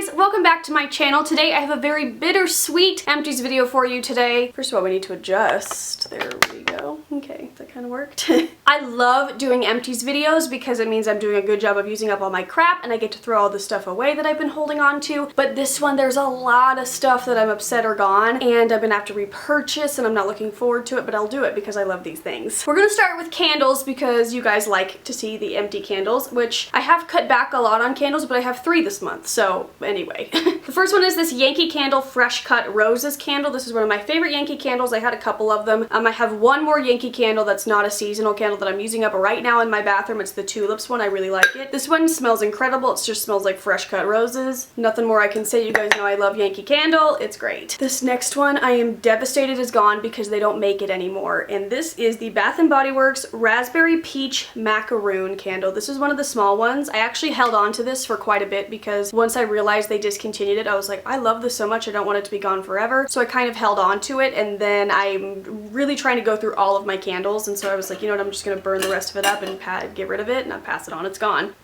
guys, welcome back to my channel. Today I have a very bittersweet empties video for you today. First of all, we need to adjust. There we go. Okay, that kind of worked. I love doing empties videos because it means I'm doing a good job of using up all my crap and I get to throw all the stuff away that I've been holding on to. But this one, there's a lot of stuff that I'm upset are gone and I'm gonna have to repurchase and I'm not looking forward to it, but I'll do it because I love these things. We're gonna start with candles because you guys like to see the empty candles, which I have cut back a lot on candles, but I have 3 this month. So anyway, the first one is this Yankee Candle Fresh Cut Roses candle. This is one of my favorite Yankee candles. I had a couple of them. I have one more Yankee candle that's not a seasonal candle that I'm using up right now in my bathroom. It's the Tulips one. I really like it. This one smells incredible. It just smells like fresh cut roses. Nothing more I can say. You guys know I love Yankee Candle. It's great. This next one I am devastated is gone because they don't make it anymore. And this is the Bath & Body Works Raspberry Peach Macaroon candle. This is one of the small ones. I actually held on to this for quite a bit because once I realized they discontinued it, I was like, I love this so much, I don't want it to be gone forever. So I kind of held on to it, and then I'm really trying to go through all of my candles, and so I was like, you know what, I'm just gonna burn the rest of it up and get rid of it, and I pass it on. It's gone.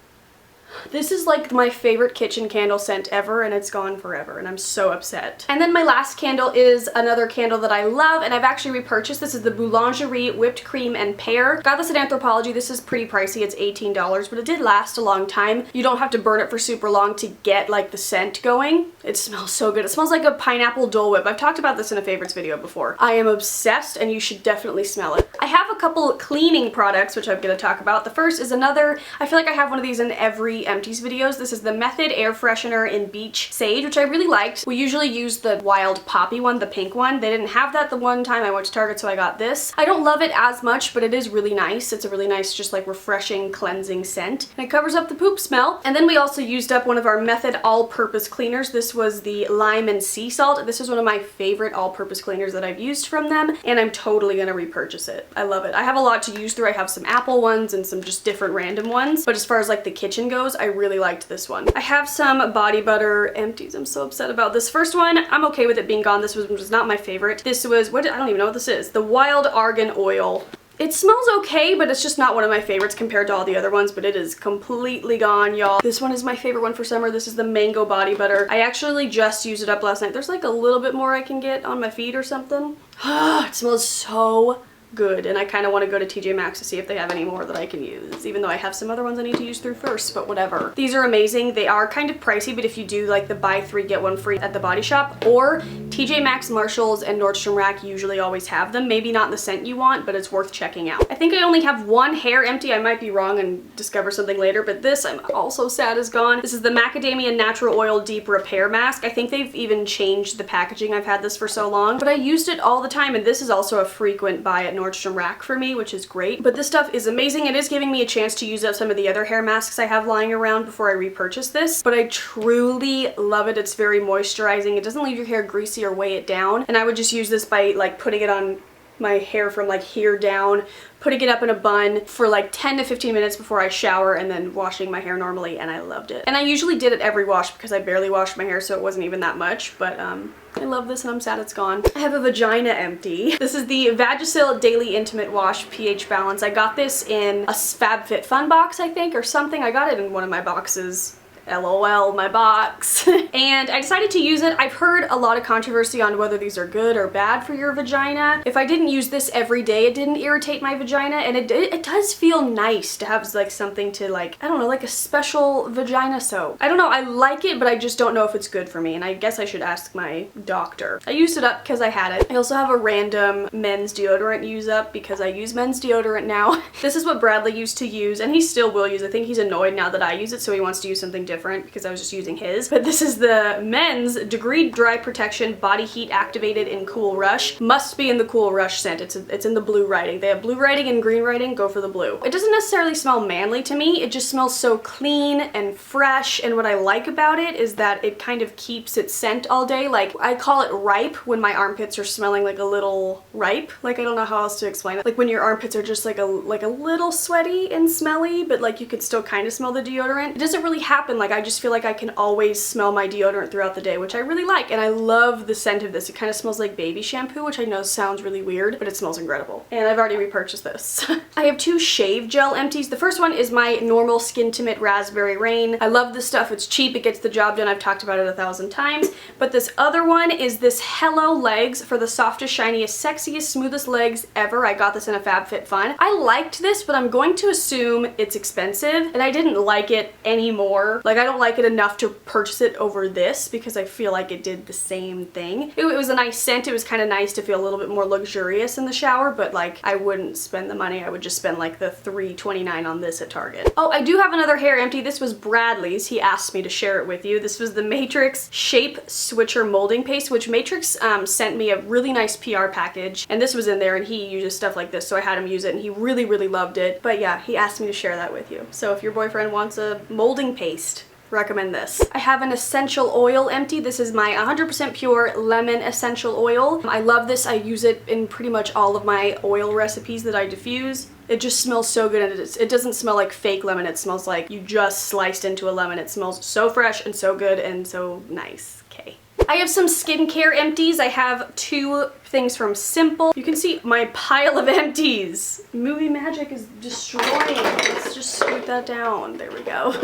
This is like my favorite kitchen candle scent ever, and it's gone forever, and I'm so upset. And then my last candle is another candle that I love, and I've actually repurchased. This is the Boulangerie Whipped Cream and Pear. Got this at Anthropologie. This is pretty pricey. It's $18, but it did last a long time. You don't have to burn it for super long to get like the scent going. It smells so good. It smells like a pineapple Dole Whip. I've talked about this in a favorites video before. I am obsessed, and you should definitely smell it. I have a couple of cleaning products, which I'm going to talk about. The first is another, I feel like I have one of these in every empties videos. This is the Method Air Freshener in Beach Sage, which I really liked. We usually use the Wild Poppy one, the pink one. They didn't have that the one time I went to Target, so I got this. I don't love it as much, but it is really nice. It's a really nice, just like refreshing, cleansing scent. And it covers up the poop smell. And then we also used up one of our Method all-purpose cleaners. This was the Lime and Sea Salt. This is one of my favorite all-purpose cleaners that I've used from them, and I'm totally gonna repurchase it. I love it. I have a lot to use through. I have some apple ones and some just different random ones, but as far as like the kitchen goes, I really liked this one. I have some body butter empties. I'm so upset about this first one. I'm okay with it being gone. This was not my favorite. This was, I don't even know what this is. The Wild Argan Oil. It smells okay, but it's just not one of my favorites compared to all the other ones, but it is completely gone, y'all. This one is my favorite one for summer. This is the Mango Body Butter. I actually just used it up last night. There's like a little bit more I can get on my feet or something. It smells so good, and I kind of want to go to TJ Maxx to see if they have any more that I can use, even though I have some other ones I need to use through first, but whatever. These are amazing. They are kind of pricey, but if you do like the buy 3 get 1 free at the Body Shop, or TJ Maxx, Marshalls, and Nordstrom Rack usually always have them. Maybe not the scent you want, but it's worth checking out. I think I only have one hair empty. I might be wrong and discover something later, but this I'm also sad is gone. This is the Macadamia Natural Oil Deep Repair Mask. I think they've even changed the packaging. I've had this for so long, but I used it all the time, and this is also a frequent buy at Nordstrom Rack for me, which is great. But this stuff is amazing. It is giving me a chance to use up some of the other hair masks I have lying around before I repurchase this, but I truly love it. It's very moisturizing. It doesn't leave your hair greasy or weigh it down, and I would just use this by like putting it on my hair from like here down, putting it up in a bun for like 10 to 15 minutes before I shower, and then washing my hair normally, and I loved it. And I usually did it every wash because I barely washed my hair, so it wasn't even that much, but I love this and I'm sad it's gone. I have a vagina empty. This is the Vagisil Daily Intimate Wash pH Balance. I got this in a FabFitFun box, I think, or something. I got it in one of my boxes. LOL, my box. And I decided to use it. I've heard a lot of controversy on whether these are good or bad for your vagina. If I didn't use this every day, it didn't irritate my vagina, and it does feel nice to have like something to like, I don't know, like a special vagina soap. I don't know, I like it, but I just don't know if it's good for me, and I guess I should ask my doctor. I used it up because I had it. I also have a random men's deodorant use up because I use men's deodorant now. This is what Bradley used to use, and he still will use. I think he's annoyed now that I use it, so he wants to use something different because I was just using his. But this is the men's Degree Dry Protection Body Heat Activated in Cool Rush. Must be in the Cool Rush scent. It's in the blue writing. They have blue writing and green writing. Go for the blue. It doesn't necessarily smell manly to me. It just smells so clean and fresh, and what I like about it is that it kind of keeps its scent all day. Like, I call it ripe when my armpits are smelling like a little ripe. Like, I don't know how else to explain it. Like when your armpits are just like a little sweaty and smelly, but like you could still kind of smell the deodorant. It doesn't really happen like Like, I just feel like I can always smell my deodorant throughout the day, which I really like. And I love the scent of this. It kind of smells like baby shampoo, which I know sounds really weird, but it smells incredible. And I've already repurchased this. I have 2 shave gel empties. The first one is my normal Skintimate Raspberry Rain. I love this stuff. It's cheap. It gets the job done. I've talked about it 1,000 times. But this other one is this Hello Legs for the softest, shiniest, sexiest, smoothest legs ever. I got this in a FabFitFun. I liked this, but I'm going to assume it's expensive, and I didn't like it anymore. Like, I don't like it enough to purchase it over this because I feel like it did the same thing. It was a nice scent. It was kind of nice to feel a little bit more luxurious in the shower, but like, I wouldn't spend the money. I would just spend like the $3.29 on this at Target. Oh, I do have another hair empty. This was Bradley's. He asked me to share it with you. This was the Matrix Shape Switcher Molding Paste, which Matrix sent me a really nice PR package, and this was in there, and he uses stuff like this, so I had him use it, and he really, really loved it. But yeah, he asked me to share that with you. So if your boyfriend wants a molding paste, recommend this. I have an essential oil empty. This is my 100% pure lemon essential oil. I love this. I use it in pretty much all of my oil recipes that I diffuse. It just smells so good, and it doesn't smell like fake lemon. It smells like you just sliced into a lemon. It smells so fresh and so good and so nice. Okay. I have some skincare empties. I have 2 things from Simple. You can see my pile of empties. Movie magic is destroying. Let's just scoot that down. There we go.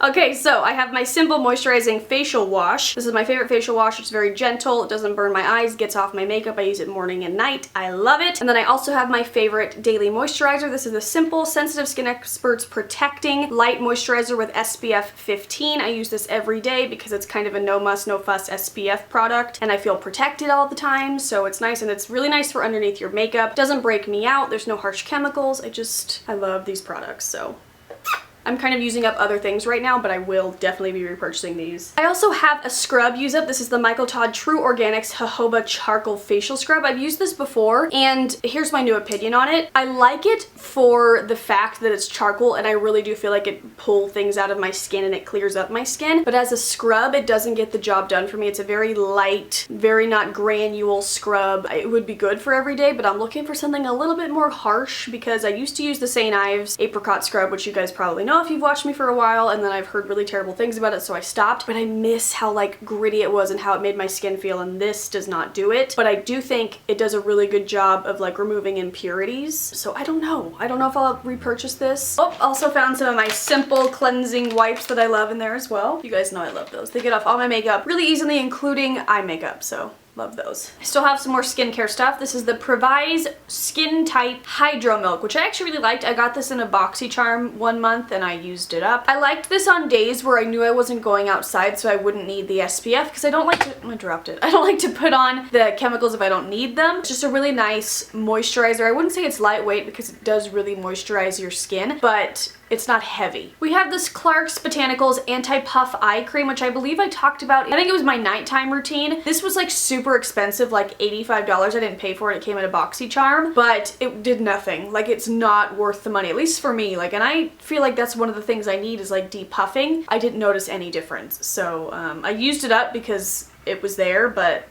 Okay, so I have my Simple Moisturizing Facial Wash. This is my favorite facial wash. It's very gentle. It doesn't burn my eyes, gets off my makeup. I use it morning and night. I love it. And then I also have my favorite daily moisturizer. This is the Simple Sensitive Skin Experts Protecting Light Moisturizer with SPF 15. I use this every day because it's kind of a no muss, no fuss SPF product, and I feel protected all the time, so it's nice, and it's really nice for underneath your makeup. Doesn't break me out. There's no harsh chemicals. I love these products, so I'm kind of using up other things right now, but I will definitely be repurchasing these. I also have a scrub use up. This is the Michael Todd True Organics Jojoba Charcoal Facial Scrub. I've used this before, and here's my new opinion on it. I like it for the fact that it's charcoal, and I really do feel like it pulls things out of my skin and it clears up my skin. But as a scrub, it doesn't get the job done for me. It's a very light, very not granule scrub. It would be good for every day, but I'm looking for something a little bit more harsh because I used to use the St. Ives Apricot Scrub, which you guys probably know if you've watched me for a while, and then I've heard really terrible things about it, so I stopped. But I miss how like gritty it was and how it made my skin feel, and this does not do it. But I do think it does a really good job of like removing impurities. So I don't know. I don't know if I'll repurchase this. Oh, also found some of my Simple cleansing wipes that I love in there as well. You guys know I love those. They get off all my makeup really easily, including eye makeup, so love those. I still have some more skincare stuff. This is the Previse Skin Type Hydro Milk, which I actually really liked. I got this in a BoxyCharm 1 month and I used it up. I liked this on days where I knew I wasn't going outside, so I wouldn't need the SPF, because I don't like to, I dropped it. I don't like to put on the chemicals if I don't need them. It's just a really nice moisturizer. I wouldn't say it's lightweight because it does really moisturize your skin, but it's not heavy. We have this Clarks Botanicals Anti-Puff Eye Cream, which I believe I talked about. I think it was my nighttime routine. This was like super expensive, like $85. I didn't pay for it. It came in a BoxyCharm, but it did nothing. Like, it's not worth the money, at least for me. Like, and I feel like that's one of the things I need is like depuffing. I didn't notice any difference. So I used it up because it was there, but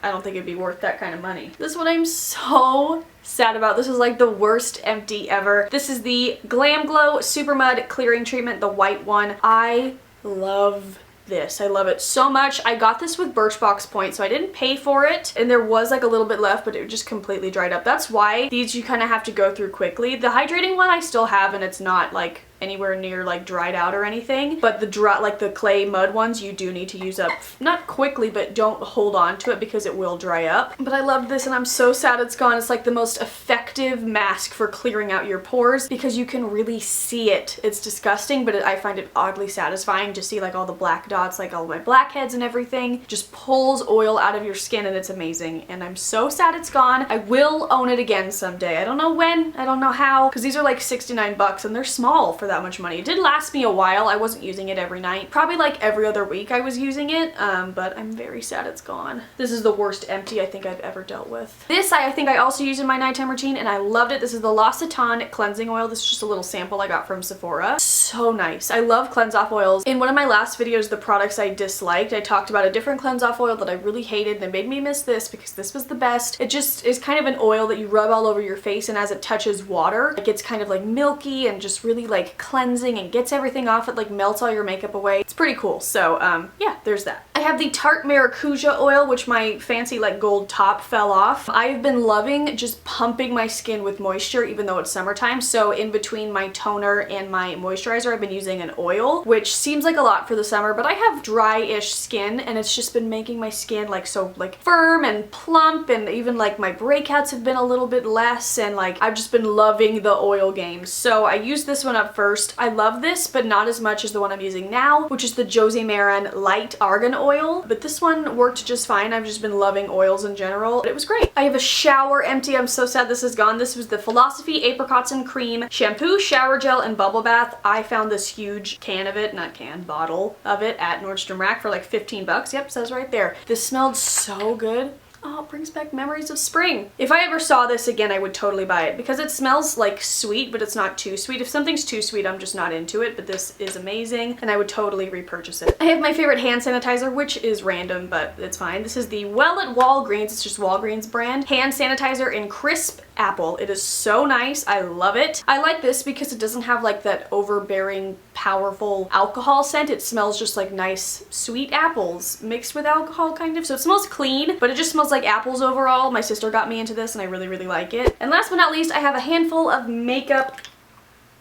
I don't think it'd be worth that kind of money. This one I'm so sad about. This is like the worst empty ever. This is the Glam Glow Super Mud Clearing Treatment, the white one. I love this. I love it so much. I got this with Birchbox points, so I didn't pay for it, and there was like a little bit left, but it just completely dried up. That's why these you kind of have to go through quickly. The hydrating one I still have, and it's not like anywhere near like dried out or anything, but the dry, like the clay mud ones, you do need to use up, not quickly, but don't hold on to it because it will dry up. But I love this, and I'm so sad it's gone. It's like the most effective mask for clearing out your pores because you can really see it. It's disgusting, but I find it oddly satisfying to see like all the black dots, like all my blackheads and everything. Just pulls oil out of your skin, and it's amazing, and I'm so sad it's gone. I will own it again someday. I don't know when, I don't know how, because these are like 69 bucks and they're small for that much money. It did last me a while. I wasn't using it every night. Probably like every other week I was using it, but I'm very sad it's gone. This is the worst empty I think I've ever dealt with. This I think I also use in my nighttime routine, and I loved it. This is the L'Occitane Cleansing Oil. This is just a little sample I got from Sephora. So nice. I love cleanse off oils. In one of my last videos, the products I disliked, I talked about a different cleanse off oil that I really hated, and it made me miss this because this was the best. It just is kind of an oil that you rub all over your face, and as it touches water, it gets kind of like milky and just really like cleansing and gets everything off. It like melts all your makeup away. It's pretty cool. So yeah, there's that. I have the Tarte Maracuja oil, which my fancy like gold top fell off. I've been loving just pumping my skin with moisture even though it's summertime. So in between my toner and my moisturizer, I've been using an oil, which seems like a lot for the summer, but I have dry-ish skin and it's just been making my skin like so like firm and plump, and even like my breakouts have been a little bit less, and like I've just been loving the oil game. So I used this one up first. I love this, but not as much as the one I'm using now, which is the Jose Maran Light Argan Oil, but this one worked just fine. I've just been loving oils in general. It was great. I have a shower empty. I'm so sad this is gone. This was the Philosophy Apricots and Cream Shampoo, Shower Gel, and Bubble Bath. I found this huge can of it, not can, bottle of it at Nordstrom Rack for like 15 bucks. Yep, says right there. This smelled so good. Oh, it brings back memories of spring. If I ever saw this again, I would totally buy it because it smells like sweet, but it's not too sweet. If something's too sweet, I'm just not into it, but this is amazing and I would totally repurchase it. I have my favorite hand sanitizer, which is random, but it's fine. This is the Well at Walgreens, it's just Walgreens brand, hand sanitizer in Crisp Apple. It is so nice. I love it. I like this because it doesn't have like that overbearing, powerful alcohol scent. It smells just like nice, sweet apples mixed with alcohol kind of. So it smells clean, but it just smells like apples overall. My sister got me into this and I really, really like it. And last but not least, I have a handful of makeup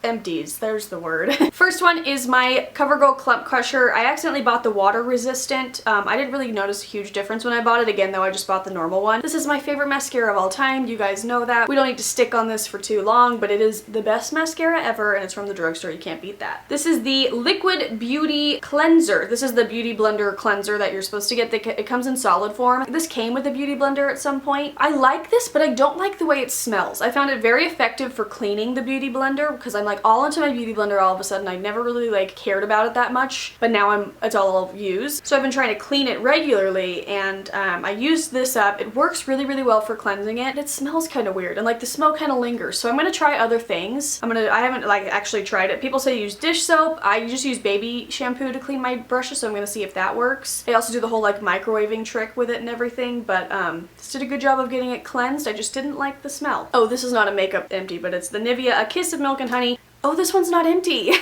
empties. There's the word. First one is my CoverGirl Clump Crusher. I accidentally bought the water resistant. I didn't really notice a huge difference when I bought it. Again, though, I just bought the normal one. This is my favorite mascara of all time. You guys know that. We don't need to stick on this for too long, but it is the best mascara ever, and it's from the drugstore. You can't beat that. This is the Liquid Beauty Cleanser. This is the Beauty Blender cleanser that you're supposed to get. It comes in solid form. This came with a Beauty Blender at some point. I like this, but I don't like the way it smells. I found it very effective for cleaning the Beauty Blender because I'm like all into my Beauty Blender all of a sudden. I never really like cared about it that much, but now it's all I'll use. So I've been trying to clean it regularly, and I used this up. It works really, really well for cleansing it. It smells kind of weird, and like the smoke kind of lingers. So I'm gonna try other things. I haven't like actually tried it. People say use dish soap. I just use baby shampoo to clean my brushes, so I'm gonna see if that works. I also do the whole like microwaving trick with it and everything, but this did a good job of getting it cleansed. I just didn't like the smell. Oh, this is not a makeup empty, but it's the Nivea A Kiss of Milk and Honey. Oh, this one's not empty.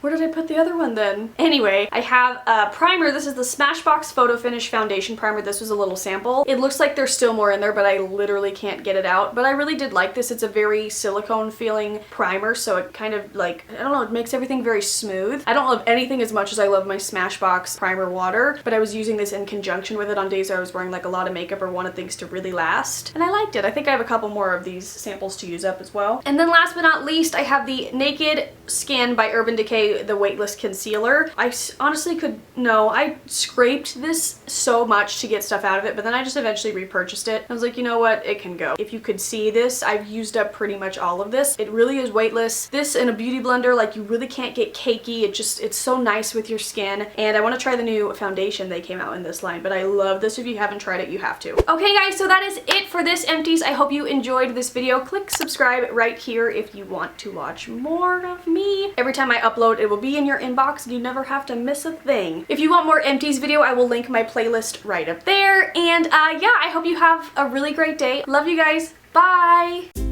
Where did I put the other one then? Anyway, I have a primer. This is the Smashbox Photo Finish Foundation Primer. This was a little sample. It looks like there's still more in there, but I literally can't get it out. But I really did like this. It's a very silicone feeling primer, so it kind of like, I don't know, it makes everything very smooth. I don't love anything as much as I love my Smashbox primer water, but I was using this in conjunction with it on days where I was wearing like a lot of makeup or wanted things to really last. And I liked it. I think I have a couple more of these samples to use up as well. And then last but not least, I have the Naked Skin by Urban Decay, the Weightless Concealer. I honestly I scraped this so much to get stuff out of it, but then I just eventually repurchased it. I was like, you know what, it can go. If you could see this, I've used up pretty much all of this. It really is weightless. This in a beauty blender, like you really can't get cakey. It's so nice with your skin. And I want to try the new foundation they came out in this line, but I love this. If you haven't tried it, you have to. Okay guys, so that is it for this Empties. I hope you enjoyed this video. Click subscribe right here if you want to watch more of me. Every time I upload, it will be in your inbox and you never have to miss a thing. If you want more Empties video, I will link my playlist right up there. And yeah, I hope you have a really great day. Love you guys. Bye!